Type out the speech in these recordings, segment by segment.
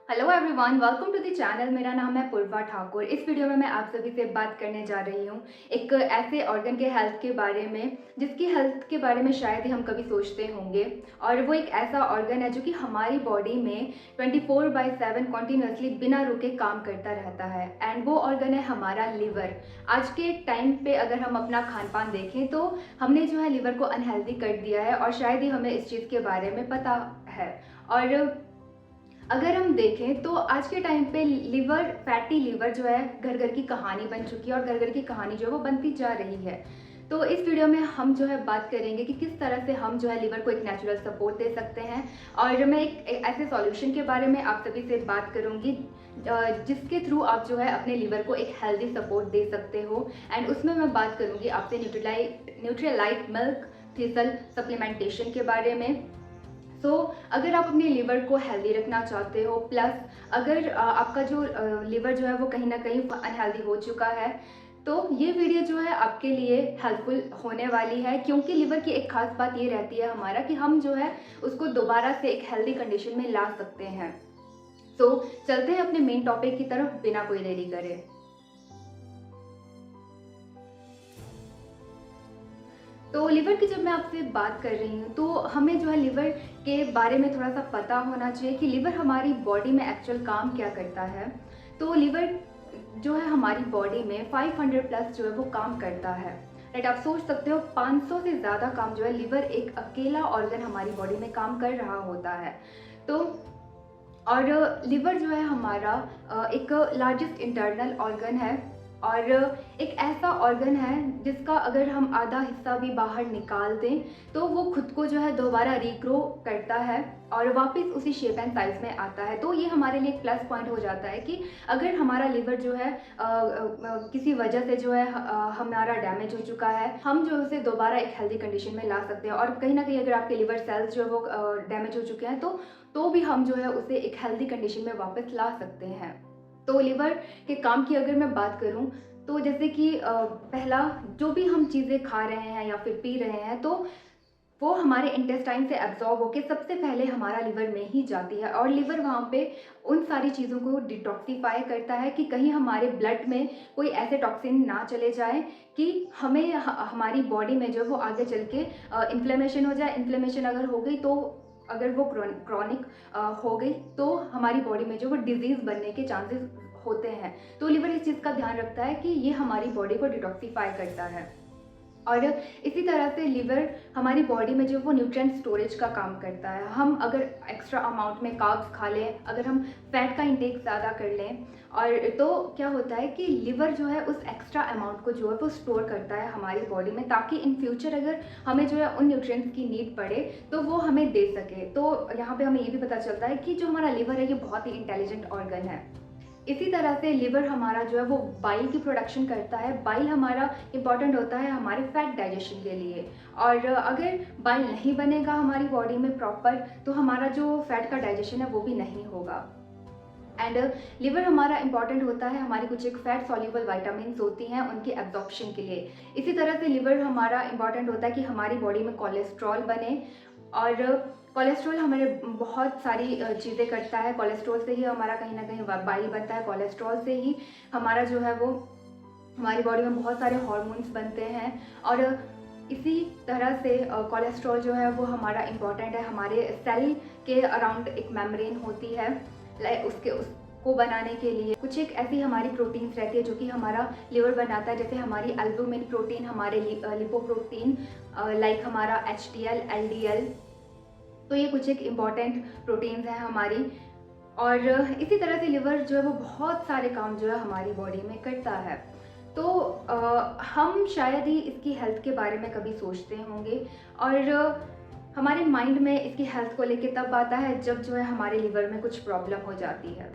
Hello everyone, welcome to the channel. मेरा नाम है पूर्वा ठाकुर। इस वीडियो में मैं आप सभी से बात करने जा रही हूँ एक ऐसे ऑर्गन के हेल्थ के बारे में जिसकी हेल्थ के बारे में शायद ही हम कभी सोचते होंगे। और वो एक ऐसा ऑर्गन है जो कि हमारी बॉडी में 24/7 कॉन्टीन्यूसली बिना रुके काम करता रहता है। एंड वो ऑर्गन है हमारा लिवर। आज के टाइम पे अगर हम अपना खान पान देखें तो हमने जो है लिवर को अनहेल्दी कर दिया है और शायद ही हमें इस चीज़ के बारे में पता है। और अगर हम देखें तो आज के टाइम पे लिवर, फैटी लिवर जो है घर घर की कहानी बन चुकी है और घर घर की कहानी जो है वो बनती जा रही है। तो इस वीडियो में हम जो है बात करेंगे कि किस तरह से हम जो है लिवर को एक नेचुरल सपोर्ट दे सकते हैं। और मैं एक ऐसे सॉल्यूशन के बारे में आप सभी से बात करूंगी जिसके थ्रू आप जो है अपने लिवर को एक हेल्दी सपोर्ट दे सकते हो। एंड उसमें मैं बात करूंगी आपसे न्यूट्रिलाइट मिल्क थिसल सप्लीमेंटेशन के बारे में। अगर आप अपने लिवर को हेल्दी रखना चाहते हो, प्लस अगर आपका जो लिवर जो है वो कहीं ना कहीं अनहेल्दी हो चुका है, तो ये वीडियो जो है आपके लिए हेल्पफुल होने वाली है। क्योंकि लिवर की एक खास बात ये रहती है हमारा कि हम जो है उसको दोबारा से एक हेल्दी कंडीशन में ला सकते हैं। चलते हैं अपने मेन टॉपिक की तरफ बिना कोई देरी करे। तो लिवर की जब मैं आपसे बात कर रही हूँ तो हमें जो है लिवर के बारे में थोड़ा सा पता होना चाहिए कि लिवर हमारी बॉडी में एक्चुअल काम क्या करता है। तो लिवर जो है हमारी बॉडी में 500 प्लस जो है वो काम करता है। राइट, आप सोच सकते हो 500 से ज़्यादा काम जो है लिवर एक अकेला ऑर्गन हमारी बॉडी में काम कर रहा होता है। तो और लिवर जो है हमारा एक लार्जेस्ट इंटरनल ऑर्गन है और एक ऐसा ऑर्गन है जिसका अगर हम आधा हिस्सा भी बाहर निकाल दें तो वो खुद को जो है दोबारा रीग्रो करता है और वापस उसी शेप एंड साइज में आता है। तो ये हमारे लिए एक प्लस पॉइंट हो जाता है कि अगर हमारा लिवर जो है किसी वजह से जो है हमारा डैमेज हो चुका है, हम जो है उसे दोबारा एक हेल्दी कंडीशन में ला सकते हैं। और कहीं ना कहीं अगर आपके लिवर सेल्स जो है वो डैमेज हो चुके हैं तो भी हम जो है उसे एक हेल्दी कंडीशन में वापस ला सकते हैं। तो लिवर के काम की अगर मैं बात करूं तो जैसे कि पहला, जो भी हम चीज़ें खा रहे हैं या फिर पी रहे हैं तो वो हमारे इंटेस्टाइन से एब्जॉर्ब होकर सबसे पहले हमारा लिवर में ही जाती है और लिवर वहाँ पे उन सारी चीज़ों को डिटॉक्सिफाई करता है कि कहीं हमारे ब्लड में कोई ऐसे टॉक्सिन ना चले जाए कि हमें हमारी बॉडी में जो वो आगे चल के इन्फ्लेमेशन हो जाए। इन्फ्लेमेशन अगर हो गई तो अगर वो क्रॉनिक हो गई तो हमारी बॉडी में जो वो डिजीज़ बनने के चांसेस होते हैं। तो लिवर इस चीज़ का ध्यान रखता है कि ये हमारी बॉडी को डिटॉक्सिफाई करता है। और इसी तरह से लिवर हमारी बॉडी में जो वो न्यूट्रिएंट स्टोरेज का काम करता है। हम अगर एक्स्ट्रा अमाउंट में कार्ब्स खा लें, अगर हम फैट का इंटेक ज़्यादा कर लें और तो क्या होता है कि लिवर जो है उस एक्स्ट्रा अमाउंट को जो है वो स्टोर करता है हमारी बॉडी में, ताकि इन फ्यूचर अगर हमें जो है उन न्यूट्रिएंट्स की नीड पड़े तो वो हमें दे सके। तो यहाँ पे हमें ये भी पता चलता है कि जो हमारा लिवर है ये बहुत ही इंटेलिजेंट ऑर्गन है। इसी तरह से लिवर हमारा जो है वो बाइल की प्रोडक्शन करता है। बाइल हमारा इम्पॉर्टेंट होता है हमारे फैट डाइजेशन के लिए। और अगर बाइल नहीं बनेगा हमारी बॉडी में प्रॉपर तो हमारा जो फैट का डाइजेशन है वो भी नहीं होगा। एंड लिवर हमारा इंपॉर्टेंट होता है हमारी कुछ एक फैट सॉल्यूबल वाइटामिन होती हैं उनके एब्जॉर्प्शन के लिए। इसी तरह से लिवर हमारा इंपॉर्टेंट होता है कि हमारी बॉडी में कोलेस्ट्रॉल बने। और कोलेस्ट्रॉल हमारे बहुत सारी चीज़ें करता है। कोलेस्ट्रॉल से ही हमारा कहीं ना कहीं बाइल बनता है। कोलेस्ट्रॉल से ही हमारा जो है वो हमारी बॉडी में बहुत सारे हॉर्मोन्स बनते हैं। और इसी तरह से कोलेस्ट्रॉल जो है वो हमारा इम्पॉर्टेंट है हमारे सेल के अराउंड। एक मेम्ब्रेन होती है उसको बनाने के लिए कुछ एक ऐसी हमारी प्रोटीन्स रहती है जो कि हमारा लिवर बनाता है, जैसे हमारी एल्बुमिन प्रोटीन, हमारे लिपोप्रोटीन लाइक हमारा HDL, LDL। तो ये कुछ एक इम्पॉर्टेंट प्रोटीन्स हैं हमारी। और इसी तरह से लिवर जो है वो बहुत सारे काम जो है हमारी बॉडी में करता है। तो हम शायद ही इसकी हेल्थ के बारे में कभी सोचते होंगे और हमारे माइंड में इसकी हेल्थ को लेके तब आता है जब जो है हमारे लिवर में कुछ प्रॉब्लम हो जाती है।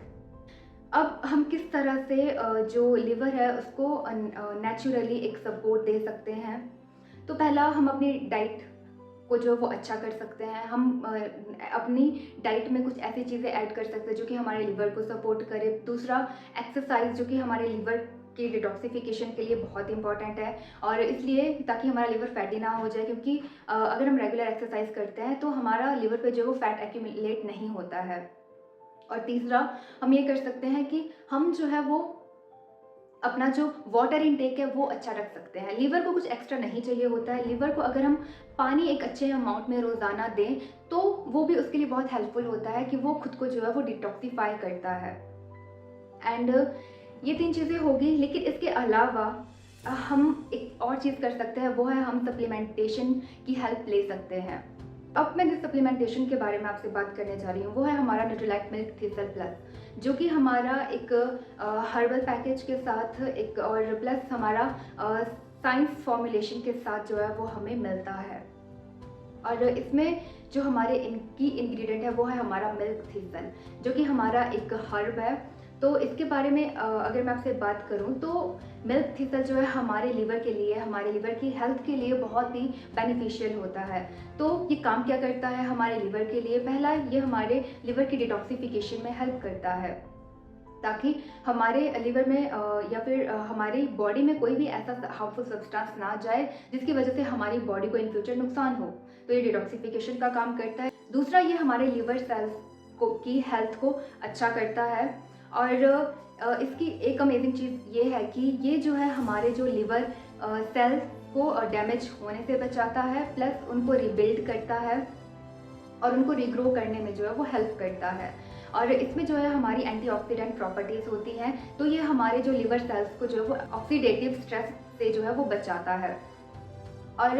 अब हम किस तरह से जो लिवर है उसको नेचुरली एक सपोर्ट दे सकते हैं। तो पहला, हम अपनी डाइट को जो वो अच्छा कर सकते हैं। हम अपनी डाइट में कुछ ऐसी चीज़ें ऐड कर सकते हैं जो कि हमारे लिवर को सपोर्ट करे। दूसरा, एक्सरसाइज जो कि हमारे लिवर की डिटॉक्सिफिकेशन के लिए बहुत इंपॉर्टेंट है और इसलिए ताकि हमारा लिवर फैटी ना हो जाए, क्योंकि अगर हम रेगुलर एक्सरसाइज करते हैं तो हमारा लिवर पे जो वो फैट एक्यूमुलेट नहीं होता है। और तीसरा हम ये कर सकते हैं कि हम जो है वो अपना जो वाटर इनटेक है वो अच्छा रख सकते हैं। लीवर को कुछ एक्स्ट्रा नहीं चाहिए होता है। लीवर को अगर हम पानी एक अच्छे अमाउंट में रोज़ाना दें तो वो भी उसके लिए बहुत हेल्पफुल होता है कि वो खुद को जो है वो डिटॉक्सिफाई करता है। एंड ये 3 चीज़ें होगी, लेकिन इसके अलावा हम एक और चीज़ कर सकते हैं, वो है हम सप्लीमेंटेशन की हेल्प ले सकते हैं। अब मैं जिस सप्लीमेंटेशन के बारे में आपसे बात करने जा रही हूँ वो है हमारा न्यूट्रीलाइट मिल्क थिसल प्लस, जो कि हमारा एक हर्बल पैकेज के साथ एक और प्लस हमारा साइंस फॉर्मुलेशन के साथ जो है वो हमें मिलता है। और इसमें जो हमारे इनकी इंग्रेडिएंट है वो है हमारा मिल्क थिसल, जो कि हमारा एक हर्ब है। तो इसके बारे में अगर मैं आपसे बात करूं तो मिल्क थिसल जो है हमारे लिवर के लिए, हमारे लिवर की हेल्थ के लिए बहुत ही बेनिफिशियल होता है। तो ये काम क्या करता है हमारे लिवर के लिए? पहला, ये हमारे लिवर की डिटॉक्सिफिकेशन में हेल्प करता है, ताकि हमारे लिवर में या फिर हमारी बॉडी में कोई भी ऐसा हार्मफुल सब्सटेंस ना जाए जिसकी वजह से हमारी बॉडी को इन फ्यूचर नुकसान हो। तो ये डिटॉक्सिफिकेशन का काम करता है। दूसरा, ये हमारे लिवर सेल्स को की हेल्थ को अच्छा करता है। और इसकी एक अमेजिंग चीज़ ये है कि ये जो है हमारे जो लिवर सेल्स को डैमेज होने से बचाता है, प्लस उनको रिबिल्ड करता है और उनको रीग्रो करने में जो है वो हेल्प करता है। और इसमें जो है हमारी एंटीऑक्सीडेंट प्रॉपर्टीज़ होती हैं, तो ये हमारे जो लिवर सेल्स को जो है वो ऑक्सीडेटिव स्ट्रेस से जो है वो बचाता है। और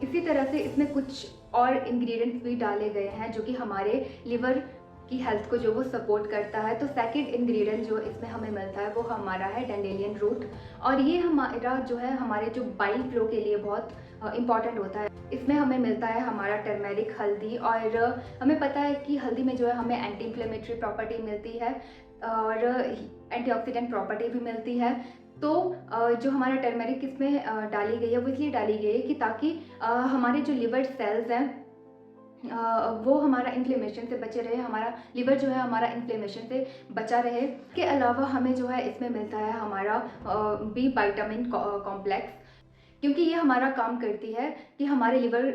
इसी तरह से इसमें कुछ और इंग्रेडिएंट्स भी डाले गए हैं जो कि हमारे लिवर की हेल्थ को जो वो सपोर्ट करता है। तो सेकंड इंग्रेडिएंट जो इसमें हमें मिलता है वो हमारा है डैंडेलियन रूट, और ये हमारा जो है हमारे जो बाइल फ्लो के लिए बहुत इम्पॉर्टेंट होता है। इसमें हमें मिलता है हमारा टर्मेरिक हल्दी, और हमें पता है कि हल्दी में जो है हमें एंटी इन्फ्लेमेटरी प्रॉपर्टी मिलती है और एंटीऑक्सीडेंट प्रॉपर्टी भी मिलती है। तो जो हमारा टर्मेरिक इसमें डाली गई है वो इसलिए डाली गई है कि ताकि हमारे जो लिवर सेल्स हैं वो हमारा इन्फ्लेमेशन से बचे रहे, हमारा लिवर जो है हमारा इन्फ्लेमेशन से बचा रहे। इसके अलावा हमें जो है इसमें मिलता है हमारा बी विटामिन कॉम्प्लेक्स, क्योंकि ये हमारा काम करती है कि हमारे लिवर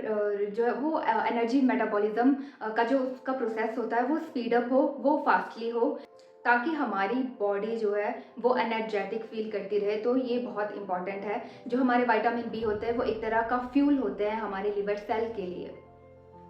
जो है वो एनर्जी मेटाबॉलिज्म का जो उसका प्रोसेस होता है वो स्पीड अप हो, वो फास्टली हो, ताकि हमारी बॉडी जो है वो एनर्जेटिक फील करती रहे। तो ये बहुत इंपॉर्टेंट है। जो हमारे विटामिन बी होते हैं वो एक तरह का फ्यूल होते हैं हमारे लिवर सेल के लिए।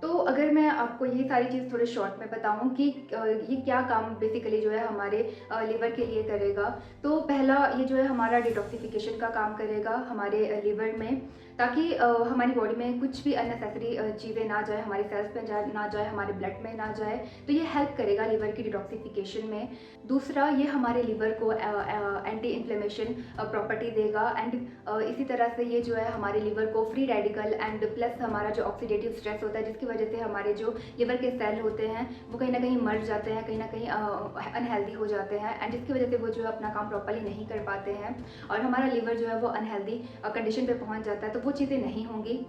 तो अगर मैं आपको ये सारी चीज़ थोड़े शॉर्ट में बताऊं कि ये क्या काम बेसिकली जो है हमारे लिवर के लिए करेगा, तो पहला ये जो है हमारा डिटॉक्सिफिकेशन का काम करेगा हमारे लिवर में, ताकि हमारी बॉडी में कुछ भी अननेसेसरी चीज़ें ना जाए, हमारे सेल्स पे ना जाए, हमारे ब्लड में ना जाए। तो ये हेल्प करेगा लिवर की डिटॉक्सिफिकेशन में। दूसरा, ये हमारे लिवर को एंटी इन्फ्लेमेशन प्रॉपर्टी देगा, एंड इसी तरह से ये जो है हमारे लिवर को फ्री रेडिकल एंड प्लस हमारा जो ऑक्सीडेटिव स्ट्रेस होता है जिसकी वजह से हमारे जो लिवर के सेल होते हैं वो कहीं ना कहीं मर जाते हैं, कहीं ना कहीं अनहेल्दी हो जाते हैं, एंड जिसकी वजह से वो जो है अपना काम प्रॉपर्ली नहीं कर पाते हैं और हमारा लिवर जो है वो अनहेल्दी कंडीशन पे पहुंच जाता है। तो वो चीज़ें नहीं होंगी।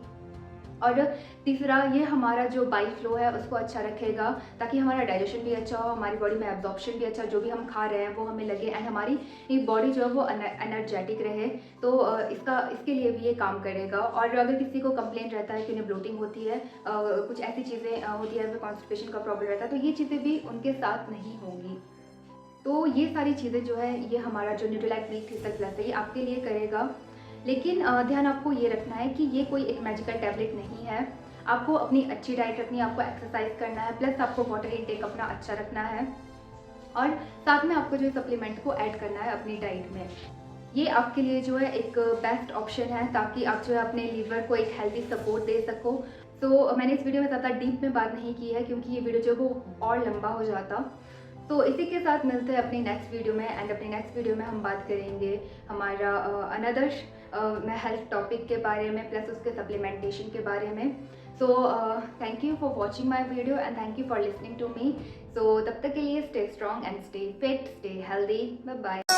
और तीसरा, ये हमारा जो बाइल फ्लो है उसको अच्छा रखेगा, ताकि हमारा डाइजेशन भी अच्छा हो, हमारी बॉडी में एब्जॉर्प्शन भी अच्छा, जो भी हम खा रहे हैं वो हमें लगे, एंड हमारी बॉडी जो है वो एनर्जेटिक रहे। तो इसके लिए भी ये काम करेगा। और अगर किसी को कंप्लेंट रहता है कि उन्हें ब्लोटिंग होती है, कुछ ऐसी चीज़ें होती है, कॉन्स्टिपेशन का प्रॉब्लम रहता है, तो ये चीज़ें भी उनके साथ नहीं होंगी। तो ये सारी चीज़ें जो है ये हमारा जो न्यूट्रीलाइट मिल्क थिसल प्लस है ये आपके लिए करेगा। लेकिन ध्यान आपको ये रखना है कि ये कोई एक मैजिकल टैबलेट नहीं है। आपको अपनी अच्छी डाइट रखनी है, आपको एक्सरसाइज करना है, प्लस आपको वाटर इनटेक अपना अच्छा रखना है, और साथ में आपको जो सप्लीमेंट को ऐड करना है अपनी डाइट में। ये आपके लिए जो है एक बेस्ट ऑप्शन है, ताकि आप जो है अपने लीवर को एक हेल्दी सपोर्ट दे सको। तो मैंने इस वीडियो में ज़्यादा डीप में बात नहीं की है क्योंकि ये वीडियो जो वो और लंबा हो जाता। तो इसी के साथ मिलते हैं अपनी नेक्स्ट वीडियो में, एंड अपनी नेक्स्ट वीडियो में हम बात करेंगे हमारा अनदर हेल्थ टॉपिक के बारे में, प्लस उसके सप्लीमेंटेशन के बारे में। So thank you for watching my video and thank you for listening to me. So तब तक के लिए stay strong and stay fit, stay healthy, bye bye.